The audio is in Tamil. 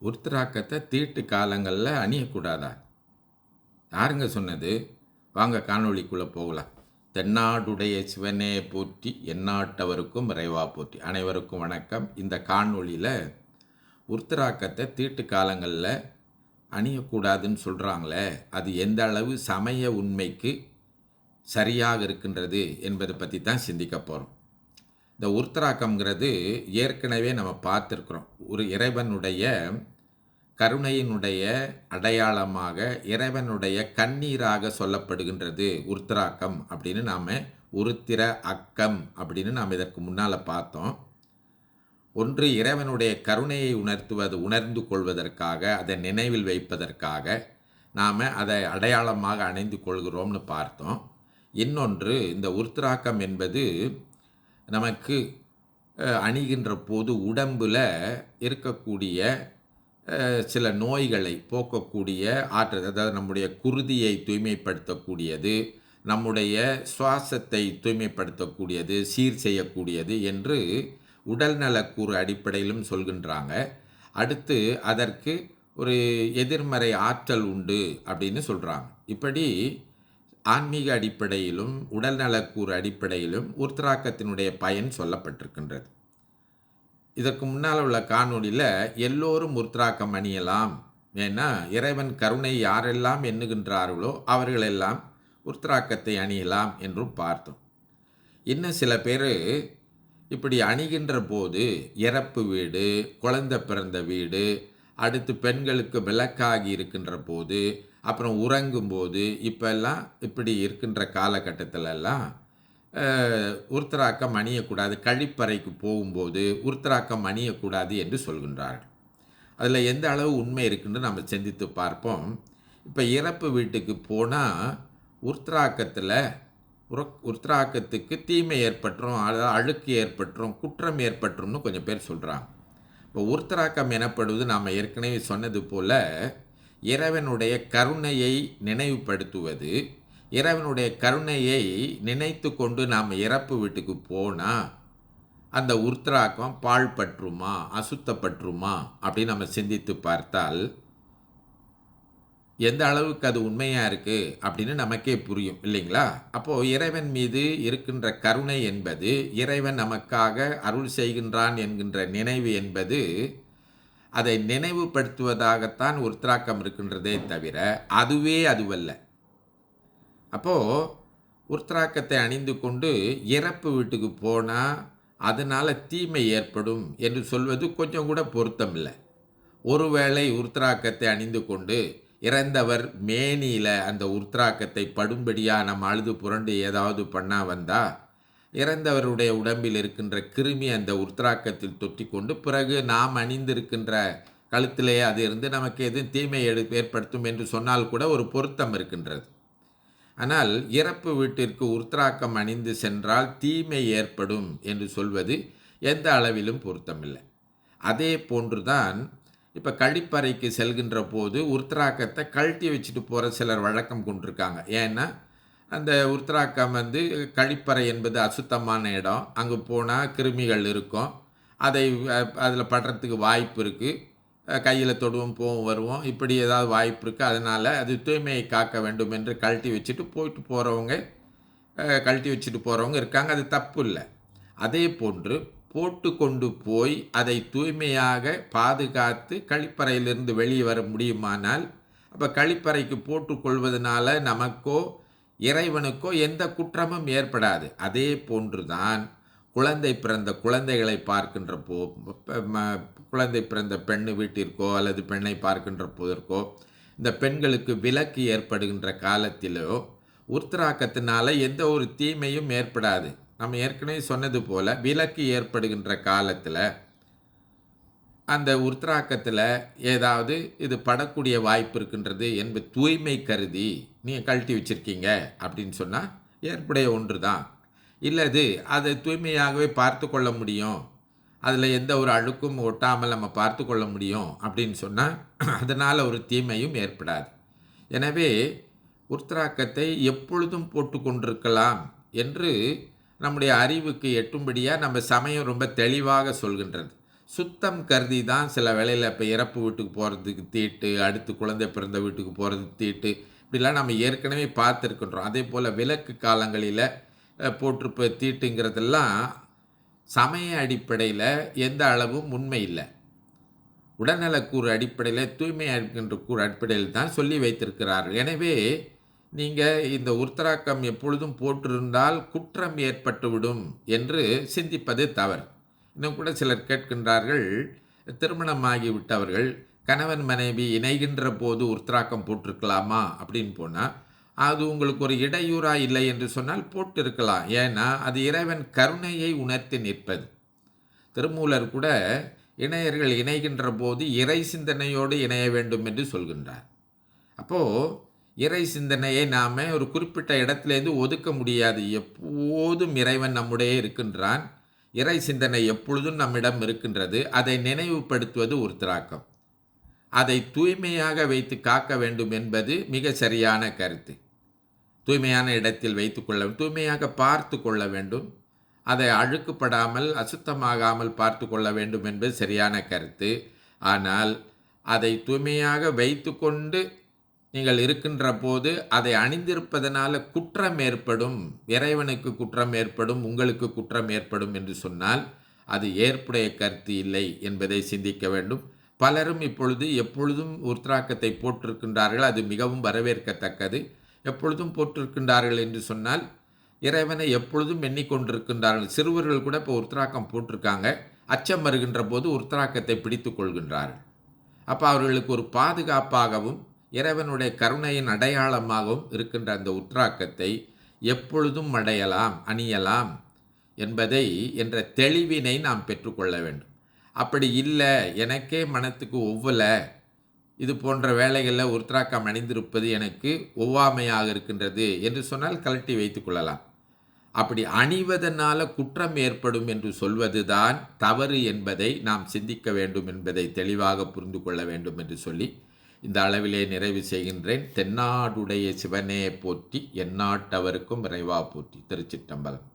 உருத்திராக்கத்தை தீட்டு காலங்களில் அணியக்கூடாதா? யாருங்க சொன்னது? வாங்க காணொளிக்குள்ளே போகலாம். தென்னாடுடைய சிவனே போற்றி, எந்நாட்டவருக்கும் இறைவா போற்றி. அனைவருக்கும் வணக்கம். இந்த காணொளியில் உருத்திராக்கத்தை தீட்டு காலங்களில் அணியக்கூடாதுன்னு சொல்கிறாங்களே, அது எந்த அளவு சமய உண்மைக்கு சரியாக இருக்கின்றது என்பதை பற்றி தான் சிந்திக்க போகிறோம். இந்த உருத்திராக்கம்ங்கிறது ஏற்கனவே நம்ம பார்த்துருக்குறோம். ஒரு இறைவனுடைய கருணையினுடைய அடையாளமாக, இறைவனுடைய கண்ணீராக சொல்லப்படுகின்றது உருத்திராக்கம் அப்படின்னு நாம் உருத்திர அக்கம் அப்படின்னு நாம் இதற்கு முன்னால் பார்த்தோம். ஒன்று இறைவனுடைய கருணையை உணர்ந்து கொள்வதற்காக, அதை நினைவில் வைப்பதற்காக நாம் அதை அடையாளமாக அணிந்து கொள்கிறோம்னு பார்த்தோம். இன்னொன்று, இந்த உருத்திராக்கம் என்பது நமக்கு அணிகின்ற போது உடம்பில் இருக்கக்கூடிய சில நோய்களை போக்கக்கூடிய ஆற்றல், அதாவது நம்முடைய குருதியை தூய்மைப்படுத்தக்கூடியது, நம்முடைய சுவாசத்தை தூய்மைப்படுத்தக்கூடியது, சீர் செய்யக்கூடியது என்று உடல்நலக்கூறு அடிப்படையிலும் சொல்கின்றாங்க. அடுத்து அதற்கு ஒரு எதிர்மறை ஆற்றல் உண்டு அப்படின்னு சொல்கிறாங்க. இப்படி ஆன்மீக அடிப்படையிலும் உடல்நலக்கூறு அடிப்படையிலும் உருத்திராக்கத்தினுடைய பயன் சொல்லப்பட்டிருக்கின்றது. இதற்கு முன்னால் உள்ள காணொளியில் எல்லோரும் உருத்திராக்கம் அணியலாம், ஏன்னா இறைவன் கருணை யாரெல்லாம் எண்ணுகின்றார்களோ அவர்களெல்லாம் உருத்திராக்கத்தை அணியலாம் என்றும் பார்த்தோம். இன்னும் சில பேர் இப்படி அணிகின்ற போது இறப்பு வீடு, குழந்தை பிறந்த வீடு, அடுத்து பெண்களுக்கு விளக்காகி இருக்கின்ற போது, அப்புறம் உறங்கும்போது, இப்பெல்லாம் இப்படி இருக்கின்ற காலகட்டத்திலெல்லாம் உருத்திராக்கம் அணியக்கூடாது, கழிப்பறைக்கு போகும்போது உருத்திராக்கம் அணியக்கூடாது என்று சொல்கின்றார்கள். அதில் எந்த அளவு உண்மை இருக்குன்னு நம்ம சிந்தித்து பார்ப்போம். இப்போ இறப்பு வீட்டுக்கு போனால் உருத்திராக்கத்துக்கு தீமை ஏற்பட்டுரும், அதாவது அழுக்கு ஏற்பட்டுரும், குற்றம் ஏற்பட்டுரும்னு கொஞ்சம் பேர் சொல்கிறாங்க. இப்போ உருத்திராக்கம் எனப்படுவது நாம் ஏற்கனவே சொன்னது போல் இறைவனுடைய கருணையை நினைவுபடுத்துவது. இறைவனுடைய கருணையை நினைத்து கொண்டு நாம் இறப்பு வீட்டுக்கு போனால் அந்த உருத்திராக்கம் பாழ் பற்றுமா, அசுத்தப்பற்றுமா அப்படின்னு நம்ம சிந்தித்து பார்த்தால் எந்த அளவுக்கு அது உண்மையாக இருக்குது அப்படின்னு நமக்கே புரியும், இல்லைங்களா? அப்போது இறைவன் மீது இருக்கின்ற கருணை என்பது, இறைவன் நமக்காக அருள் செய்கின்றான் என்கின்ற நினைவு என்பது, அதை நினைவுபடுத்துவதாகத்தான் உருத்திராக்கம் இருக்கின்றதே தவிர அதுவல்ல. அப்போது உருத்திராக்கத்தை அணிந்து கொண்டு இறப்பு வீட்டுக்கு போனால் அதனால் தீமை ஏற்படும் என்று சொல்வது கொஞ்சம் கூட பொருத்தம் இல்லை. ஒருவேளை உருத்திராக்கத்தை அணிந்து கொண்டு இறந்தவர் மேனியில் அந்த உருத்திராக்கத்தை படும்படியாக நம்ம அழுது புரண்டு ஏதாவது பண்ணா வந்தால் இறந்தவருடைய உடம்பில் இருக்கின்ற கிருமி அந்த உருத்திராக்கத்தில் தொற்றி கொண்டு பிறகு நாம் அணிந்திருக்கின்ற கழுத்திலே அது இருந்து நமக்கு எதுவும் தீமை ஏற்படுத்தும் என்று சொன்னால் கூட ஒரு பொருத்தம் இருக்கின்றது. ஆனால் இறப்பு வீட்டிற்கு உருத்திராக்கம் அணிந்து சென்றால் தீமை ஏற்படும் என்று சொல்வது எந்த அளவிலும் பொருத்தமில்லை. அதே போன்றுதான் இப்போ கழிப்பறைக்கு செல்கின்ற போது உருத்திராக்கத்தை கழட்டி வச்சுட்டு போகிற சிலர் வழக்கம் கொண்டிருக்காங்க. ஏன்னா அந்த உருத்திராக்கம் கழிப்பறை என்பது அசுத்தமான இடம், அங்கே போனால் கிருமிகள் இருக்கும், அதில் படுறதுக்கு வாய்ப்பு இருக்குது, கையில் தொடுவோம், போவோம், வருவோம், இப்படி ஏதாவது வாய்ப்பு இருக்குது. அதனால் அது தூய்மையை காக்க வேண்டும் என்று கழட்டி வச்சுட்டு போகிறவங்க இருக்காங்க. அது தப்பு இல்லை. அதே போன்று போட்டு கொண்டு போய் அதை தூய்மையாக பாதுகாத்து கழிப்பறையிலிருந்து வெளியே வர முடியுமானால் அப்போ கழிப்பறைக்கு போட்டுக்கொள்வதனால நமக்கோ இறைவனுக்கோ எந்த குற்றமும் ஏற்படாது. அதே போன்றுதான் குழந்தைகளை பார்க்கின்ற குழந்தை பிறந்த பெண் வீட்டிற்கோ அல்லது பெண்ணை பார்க்கின்ற போதற்கோ இந்த பெண்களுக்கு விலக்கு ஏற்படுகின்ற காலத்திலோ உருத்திராக்கத்தினால எந்த ஒரு தீமையும் ஏற்படாது. நம்ம ஏற்கனவே சொன்னது போல் விலக்கு ஏற்படுகின்ற காலத்தில் அந்த உருத்திராக்கத்தில் ஏதாவது இது படக்கூடிய வாய்ப்பு இருக்கின்றது என்பது தூய்மை கருதி நீங்கள் கழட்டி வச்சுருக்கீங்க அப்படின்னு சொன்னால் ஏற்புடைய ஒன்று தான். இல்லது அதை தூய்மையாகவே பார்த்து கொள்ள முடியும், அதில் எந்த ஒரு அழுக்கும் ஒட்டாமல் நம்ம பார்த்து கொள்ள முடியும் அப்படின்னு சொன்னால் அதனால் ஒரு தீமையும் ஏற்படாது. எனவே உருத்திராக்கத்தை எப்பொழுதும் போட்டு கொண்டிருக்கலாம் என்று நம்முடைய அறிவுக்கு எட்டும்படியாக நம்ம சமயம் ரொம்ப தெளிவாக சொல்கின்றது. சுத்தம் கருதி தான் சில வேளையில் இப்போ இறப்பு வீட்டுக்கு போகிறதுக்கு தீட்டு, அடுத்து குழந்தை பிறந்த வீட்டுக்கு போகிறதுக்கு தீட்டு, இப்படிலாம் நம்ம ஏற்கனவே பார்த்துருக்கின்றோம். அதே போல் விலக்கு காலங்களில் போட்டிருப்ப தீட்டுங்கிறதெல்லாம் சமய அடிப்படையில் எந்த அளவும் உண்மை இல்லை. உடல்நலக்கூறு அடிப்படையில், தூய்மை இருக்கின்ற கூறு அடிப்படையில் தான் சொல்லி வைத்திருக்கிறார்கள். எனவே நீங்கள் இந்த உருத்திராக்கம் எப்பொழுதும் போட்டிருந்தால் குற்றம் ஏற்பட்டுவிடும் என்று சிந்திப்பது தவறு. இன்னும் கூட சிலர் கேட்கின்றார்கள், திருமணமாகிவிட்டவர்கள் கணவன் மனைவி இணைகின்ற போது உருத்திராக்கம் போட்டிருக்கலாமா அப்படின்னு போனால், அது உங்களுக்கு ஒரு இடையூறாக இல்லை என்று சொன்னால் போட்டிருக்கலாம். ஏன்னா அது இறைவன் கருணையை உணர்த்தி நிற்பது. திருமூலர் கூட இணையர்கள் இணைகின்ற போது இறை சிந்தனையோடு இணைய வேண்டும் என்று சொல்கின்றார். அப்போது இறை சிந்தனையை நாம் ஒரு குறிப்பிட்ட இடத்துலேருந்து ஒதுக்க முடியாது. எப்போதும் இறைவன் நம்முடைய இருக்கின்றான். இறை சிந்தனை எப்பொழுதும் நம்மிடம் இருக்கின்றது. அதை நினைவுபடுத்துவது உருத்திராக்கம். அதை தூய்மையாக வைத்து காக்க வேண்டும் என்பது மிக சரியான கருத்து. தூய்மையான இடத்தில் வைத்துக்கொள்ள வேண்டும், தூய்மையாக பார்த்து கொள்ள வேண்டும், அதை அழுக்குப்படாமல் அசுத்தமாகாமல் பார்த்து கொள்ள வேண்டும் என்பது சரியான கருத்து. ஆனால் அதை தூய்மையாக வைத்து கொண்டு நீங்கள் இருக்கின்ற போது அதை அணிந்திருப்பதனால குற்றம் ஏற்படும், இறைவனுக்கு குற்றம் ஏற்படும், உங்களுக்கு குற்றம் ஏற்படும் என்று சொன்னால் அது ஏற்புடைய கருத்து இல்லை என்பதை சிந்திக்க வேண்டும். பலரும் இப்பொழுது எப்பொழுதும் உருத்திராக்கத்தை போட்டிருக்கின்றார்கள். அது மிகவும் வரவேற்கத்தக்கது. எப்பொழுதும் போட்டிருக்கின்றார்கள் என்று சொன்னால் இறைவனை எப்பொழுதும் எண்ணிக்கொண்டிருக்கின்றார்கள். சிறுவர்கள் கூட இப்போ உருத்திராக்கம் போட்டிருக்காங்க. அச்சம் வருகின்ற போது உருத்திராக்கத்தை பிடித்து கொள்கின்றார்கள். அப்போ அவர்களுக்கு ஒரு பாதுகாப்பாகவும் இறைவனுடைய கருணையின் அடையாளமாகவும் இருக்கின்ற அந்த உருத்திராக்கத்தை எப்பொழுதும் அணியலாம் என்பதை என்ற தெளிவினை நாம் பெற்றுக்கொள்ள வேண்டும். அப்படி இல்லை, எனக்கே மனத்துக்கு ஒவ்வலை, இது போன்ற வேலைகளில் உருத்திராக்கம் அணிந்திருப்பது எனக்கு ஒவ்வாமையாக இருக்கின்றது என்று சொன்னால் கழட்டி வைத்து கொள்ளலாம். அப்படி அணிவதனால குற்றம் ஏற்படும் என்று சொல்வதுதான் தவறு என்பதை நாம் சிந்திக்க வேண்டும் என்பதை தெளிவாக புரிந்து கொள்ள வேண்டும் என்று சொல்லி இந்த அளவிலே நிறைவு செய்கின்றேன். தென்னாடுடைய சிவனே போற்றி, எந்நாட்டவருக்கும் இறைவா போற்றி. திருச்சிற்றம்பலம்.